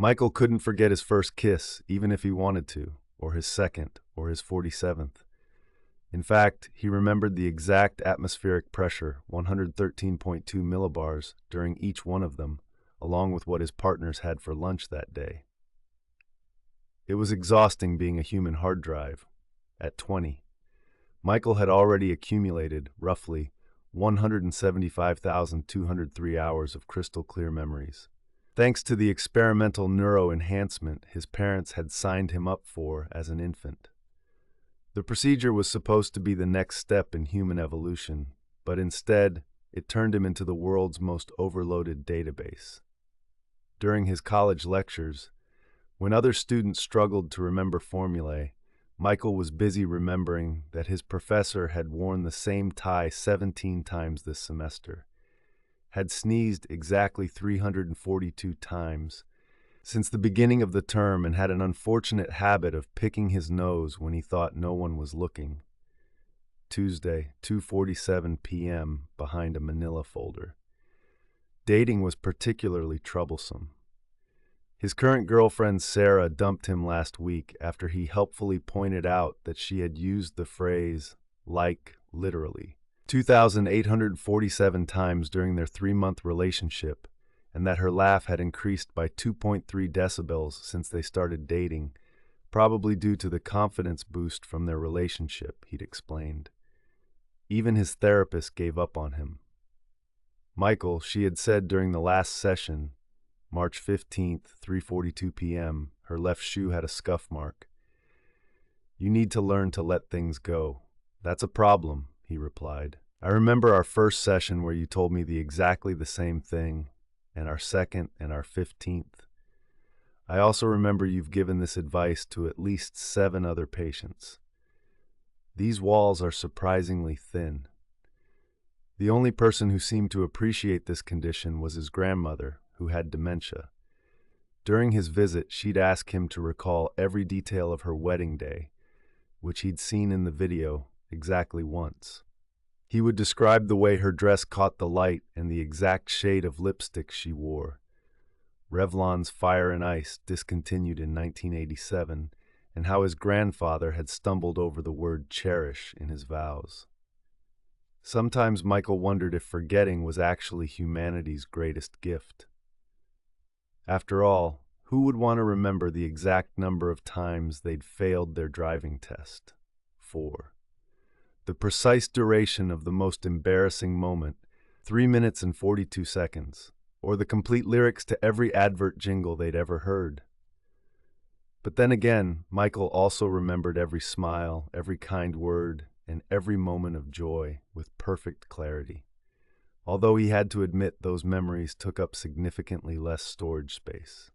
Michael couldn't forget his first kiss, even if he wanted to, or his second, or his 47th. In fact, he remembered the exact atmospheric pressure, 113.2 millibars, during each one of them, along with what his partners had for lunch that day. It was exhausting being a human hard drive. At 20, Michael had already accumulated, roughly, 175,203 hours of crystal clear memories. Thanks to the experimental neuroenhancement his parents had signed him up for as an infant. The procedure was supposed to be the next step in human evolution, but instead, it turned him into the world's most overloaded database. During his college lectures, when other students struggled to remember formulae, Michael was busy remembering that his professor had worn the same tie 17 times this semester, had sneezed exactly 342 times since the beginning of the term, and had an unfortunate habit of picking his nose when he thought no one was looking. Tuesday, 2:47 p.m., behind a manila folder. Dating was particularly troublesome. His current girlfriend Sarah dumped him last week after he helpfully pointed out that she had used the phrase, like, literally, 2,847 times during their 3-month relationship, and that her laugh had increased by 2.3 decibels since they started dating, probably due to the confidence boost from their relationship, he'd explained. Even his therapist gave up on him. Michael, she had said during the last session, March 15th, 3:42 p.m., her left shoe had a scuff mark. "You need to learn to let things go. That's a problem," he replied. "I remember our first session where you told me exactly the same thing, and our second and our 15th. I also remember you've given this advice to at least 7 other patients. These walls are surprisingly thin." The only person who seemed to appreciate this condition was his grandmother, who had dementia. During his visit, she'd ask him to recall every detail of her wedding day, which he'd seen in the video exactly once. He would describe the way her dress caught the light and the exact shade of lipstick she wore. Revlon's Fire and Ice discontinued in 1987, and how his grandfather had stumbled over the word cherish in his vows. Sometimes Michael wondered if forgetting was actually humanity's greatest gift. After all, who would want to remember the exact number of times they'd failed their driving test? 4. The precise duration of the most embarrassing moment, 3 minutes and 42 seconds, or the complete lyrics to every advert jingle they'd ever heard. But then again, Michael also remembered every smile, every kind word, and every moment of joy with perfect clarity, although he had to admit those memories took up significantly less storage space.